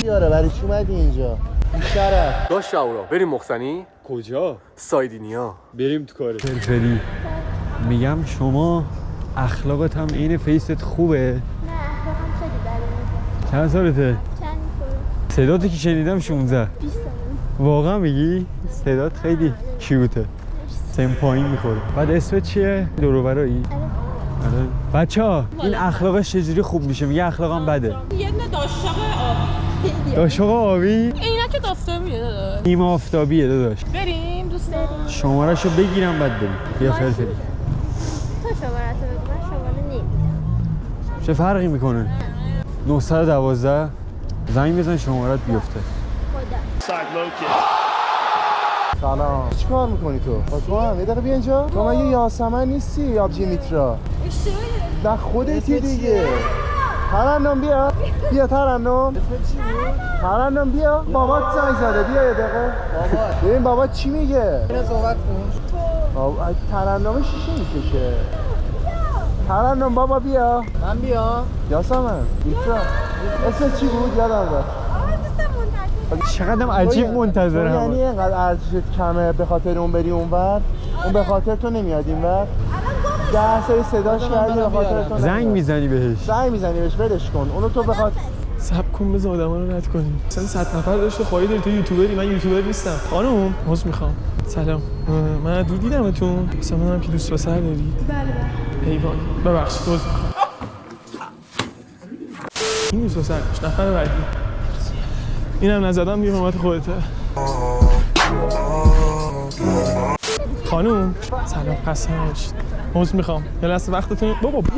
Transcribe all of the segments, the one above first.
بیاره برای چی اومدی اینجا؟ بیشرف داش اورا بریم مخزنی؟ کجا؟ سایدینیا. بریم تو کاره. فرفری میگم شما اخلاقت هم این فیست خوبه؟ نه اخلاقم خیلی بده. چند سالته؟ چند میخوره؟ صداتو که شنیدم 16. 20 سالم. واقعا میگی؟ صدات خیلی کیوته. سن پایین میخوره. بعد اسمت چیه؟ دوروبرایی؟ آره. بچه‌ها این اخلاقش چجوری خوب میشه؟ میگه اخلاقم بده. یه دونه داشاق آبی. داشاق آبی؟ اینا که دافتامیه داداش. نیم آفتابیه داداش. بریم دوستان. شماره‌شو بگیرم بعد بریم. بیا فرفری. تو شماره‌تو بگو من شماره نمیدم. چه فرقی میکنه؟ 912 زنگ بزن شمارت بیفته. سلام چی کار میکنی تو؟ با تو هم یه دقیقه بیا اینجا. تو مگه یاسمن نیستی یا میترا؟ نه خودتی دیگه. ترنم بیا. بیا ترنم. ترنم بیا. بابات زنگ زده بیا یه دقیقه. بابا ببین بابا چی میگه؟ اینو صحبت کن. بابا ترنم شیشه میکشه. ترنم بابا بیا. من بیا. یاسمن میترا. اسم چی بود یادم رفت. چقدرم عجیب منتظرم. یعنی اینقدر ارزشت کمه به خاطر اون بری اونور؟ اون به خاطر تو نمیاد اینور؟ 10 سری صداش کردی به خاطر تو. زنگ میزنی بهش. زنگ میزنی بهش ولش کن. اونو تو به خاطر صبر کن بذار آدما رو رد کنیم. مثلا 100 نفر داشته خواهی داری تو یوتیوبری، من یوتیوبر نیستم. خانم عذر میخوام. سلام. من دور دیدمتون. مثلا منم که دوست پسر دارید. بله. ایوان. ببخشید عذر میخوام. این دوست پسرش نفر بعدی. اینم نزدم دیگه حرمت خودته. خانوم سلام قسم باشید. عذر میخوام. یه لحظه وقتتون بابا بیا.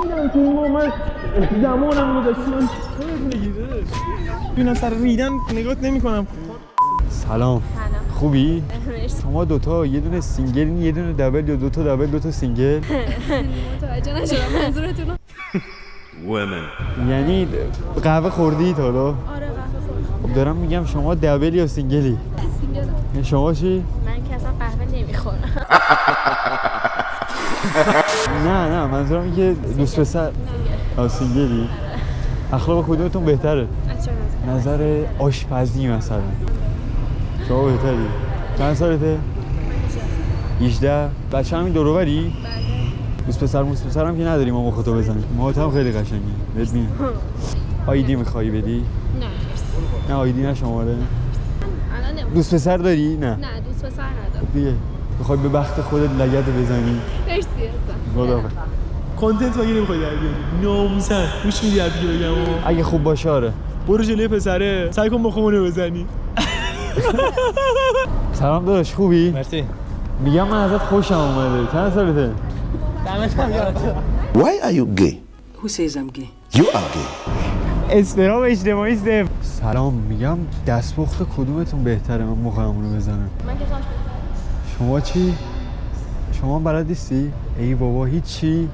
میدونم تو این من زمانم رو داشتم نگیره. اینا سر ریدن نگات نمیکنم. سلام. خوبی؟ شما دوتا یه دونه سینگل یه دونه دبل یا دوتا دبل دوتا سینگل؟ متوجه نشدم منظورتون. یعنی قهوه خوردید حالا؟ آره قهوه خوردم. خب دارم میگم شما دبل یا سینگلی؟ سینگلم. شما چی؟ من که اصلا قهوه نمیخورم. نه منظورم این که دوست پسر سینگلی؟ اخلاق کدومتون بهتره؟ نظر آشپزی مثلا شما بهتری؟ چند سالته؟ 18 بچه همین دوروبری؟ بله. دوست پسر هم که نداریم ما مخاطب بزنیم. موهات هم خیلی قشنگی. بهت میگم. آیدی میخوایی بدی؟ نه آیدی نه شماره. دوست پسر داری؟ نه دوست پسر ندارم. دیگه میخوای به بخت خودت لگد بزنی؟ مرسی خدا کانتنت مگه نمیخوای در بیاری؟ ناموسن گوش میدی حرفی که بگم؟ اگه خوب باشه آره. برو جلوی پسره سعی کن مخمونو بزنی. سلام داداش خوبی؟ مرسی. میگم من ازت خوشم اومده. چند سالته؟ دمت هم گرم. Why are you gay? Who says I'm gay? You are gay. استرام اجتماعی سف. سلام میگم دستپخت کدومتون بهتره من مخمونو بزنم؟ من که سانش شما چی؟ شما بلد نیستی؟ ای بابا هیچی؟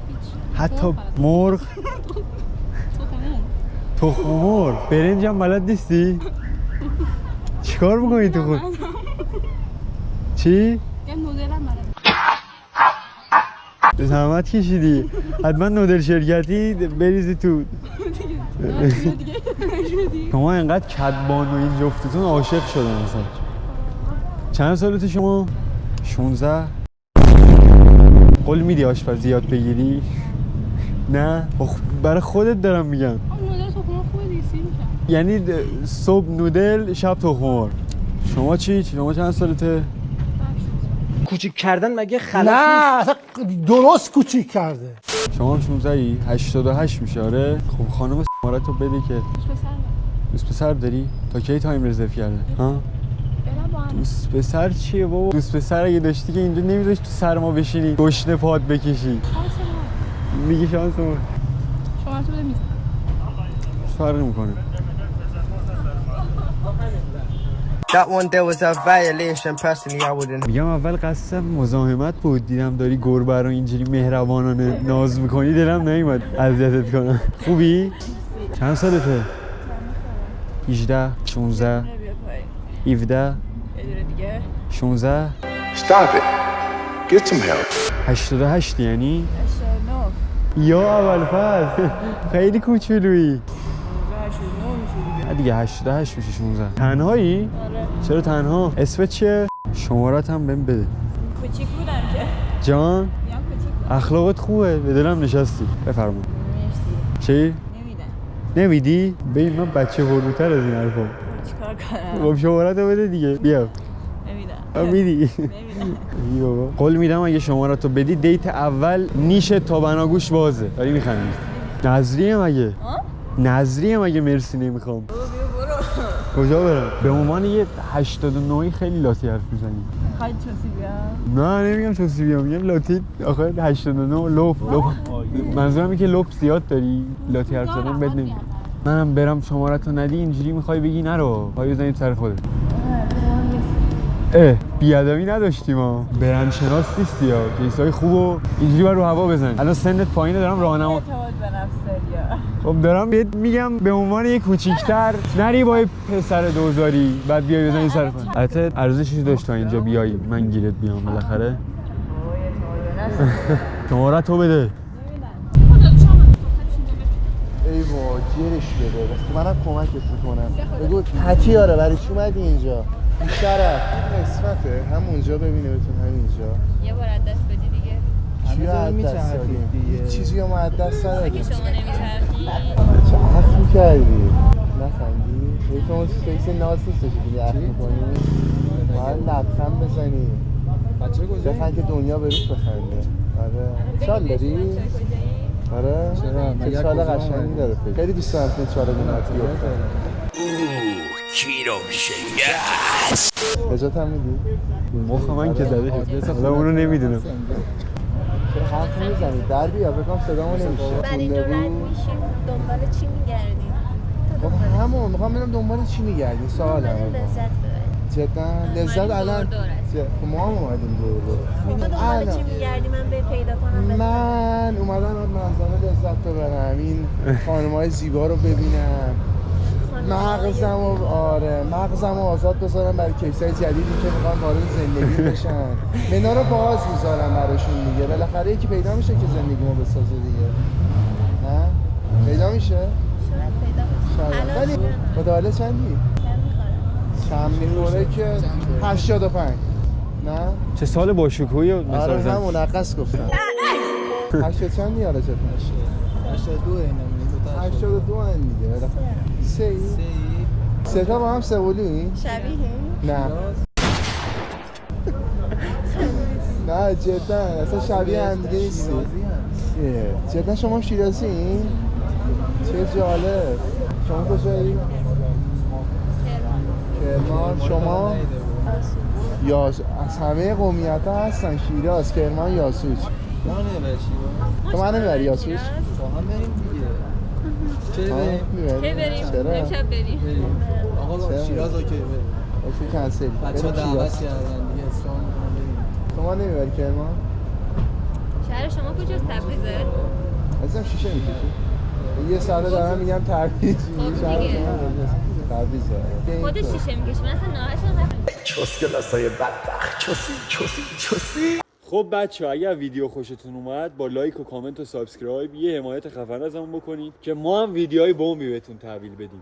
حتی مرغ؟ تخم مرغ برنج هم بلد نیستی؟ چیکار میکنی تو خود؟ چی؟ یه نودلم بلد. به زحمت کشیدی حتما نودل شرکتی بریزی تو. شما اینقدر کدبان و این جفتتون عاشق شدن مثلا. چند سالته شما؟ 16. قول میدی آشپزی یاد بگیری؟ نه؟ برای خودت دارم میگم. نودل تخم مرغ خوبه دیگه سیر میشم. یعنی صبح نودل شب تخم مرغ. شما چی؟ شما چند سالته؟ کوچیک کردن مگه خلاف نه درست کوچیک کرده. شما هم 16ی؟ 88 میشه آره؟ خب خانم شماره‌تو بده که دوست پسر داری؟ تا کی تایم رزرو کرده؟ ها؟ دوست پسر چیه بابا؟ دوست پسر اگه داشتی که اینجا نمیذاشت تو سرما بشینی گشنه پاد بکشی. میگی شانس ما. شما تو بده میز. فرق میکنه. That one there was a violation. Personally, I wouldn't. میگم اول قصدم مزاحمت بود دیدم داری گربه رو اینجوری مهربانانه ناز میکنی دلم نیومد اذیتت کنم. خوبی؟ چند سالته؟ 18 16 17 16 Stop it. Get some help. 88 یعنی؟ 89 یا اول فصل خیلی کوچولویی. دیگه 88 میشه 16. تنهایی؟ آره. چرا تنها؟ اسمت چیه؟ شمارت هم بهم بده. کوچیک بودم که. جان؟ میام کوچیک. اخلاقت خوبه، به دلم نشستی. بفرما. مرسی. چی؟ نمیدم. نمیدی؟ ببین من بچه هلوتر از این حرفا. چیکار کنم؟ خب شمارتو بده دیگه. بیا. نمیدم. میدی؟ نمیدم. ای بابا. قول میدم اگه شمارتو بدی دیت اول نیش تا بناگوش بازه. داری میخندی. نظریه مگه؟ نظریه مگه مرسی نمیخوام. کجا برم؟ به عنوان یه 89 خیلی لاتی حرف میزنی. خواهی چوسی بیام؟ نه نمیگم چوسی بیام، میگم لاتی آخه 89 لپ. منظورم اینه که لپ زیاد داری، لاتی حرف زدن بد نمیاد. منم برم شمارتو ندی اینجوری میخوای بگی نرو، پای بزنیم سر خودت. بیادبی نداشتیم ها، برند شناس نیستی ها، کیسای خوبو اینجوری بر رو هوا بزن. الان سنت پایینه، دارم راهنما. اعتماد به نفس داری. خب دارم بهت میگم به عنوان یک کوچیک‌تر نری با پسر دوزاری بعد بیای بزنی سر خودت. البته ارزشش داشت تا اینجا بیای من گیرت بیام بالاخره. شمارتو بده. ای وای جرش بده، بس منم کمکت میکنم. بگو حتیاره برای چی اومدی اینجا؟ بیشرف قسمته، همونجا ببینه بتون همینجا. یه بار از دست بدی دیگه. چی رو از دست دادیم؟ هیچ چیزی رو ما از دست ندادیم. که شما نمیچرخی. چه عرف میکردی؟ نخندی؟ حیف اون فیس ناز نیستش که عرف میکنی؟ باید لبخند بزنی بخند که دنیا به روش بخنده. آره شال داری؟ آره؟ چرا؟ چال قشنگی داره فکر. خیلی دوست دارم که چال گوناتی بیفتن. کیرو میشه نجات هم میدی؟ مخ من که داده حالا اونو نمیدونم. چرا حرف نمیزنی؟ در بیا بکنم صدامو نمیشه. برای دو رد میشیم دنبال چی میگردیم؟ خب همون میخوام ببینم دنبال چی میگردی؟ سوالم لذت ببریم. جدا لذت الان ما هم اومدیم دور دنبال چی میگردی من به پیدا کنم؟ من اومدم از منظره لذت ببرم، این خانم‌های زیبا رو ببینم، مغزم رو آزاد بذارم برای کیسای جدیدی که میخوان وارد زندگی بشن. اینا رو باز میذارم براشون دیگه، بالاخره یکی پیدا میشه که زندگیمو بسازه دیگه. نه؟ پیدا میشه؟ شاید پیدا ولی متولد چندی؟ کم میخوره که 85. نه؟ چه سال با شکوهی مثال آره زد. همون نقص گفتم. 80 چندی آره چطور؟ 82 هن دیگه. سه تا با هم سولی؟ شبیه؟ نه نه جدا اصلا شبیه هم دیگه نیستی. جدا شما هم شیرازی این؟ چه جالب. شما کجایی؟ کرمان. شما؟ از همه قومیت ها هستن، شیراز، کرمان، یاسوج. تو من نمیبری یاسوج؟ با هم بریم دیگه. کی بریم؟ امشب بریم. آقا شیراز اوکی بریم. اوکی کنسل. بچه‌ها دعوت کردن دیگه اصرار می‌کنن بریم. تو ما نمیبری کرمان؟ شهر شما کجاست؟ تبریزه؟ ازم شیشه میکشی؟ یه ساله دارم میگم تبریز. خب دیگه. تبریزه. خودش شیشه میکشی، من اصلا ناهشم نخوام. چوس کلاسای بدبخت چوسی. خب بچه اگر ویدیو خوشتون اومد با لایک و کامنت و سابسکرایب یه حمایت خفن ازمون بکنید که ما هم ویدیوهای بمبی بهتون تحویل بدیم.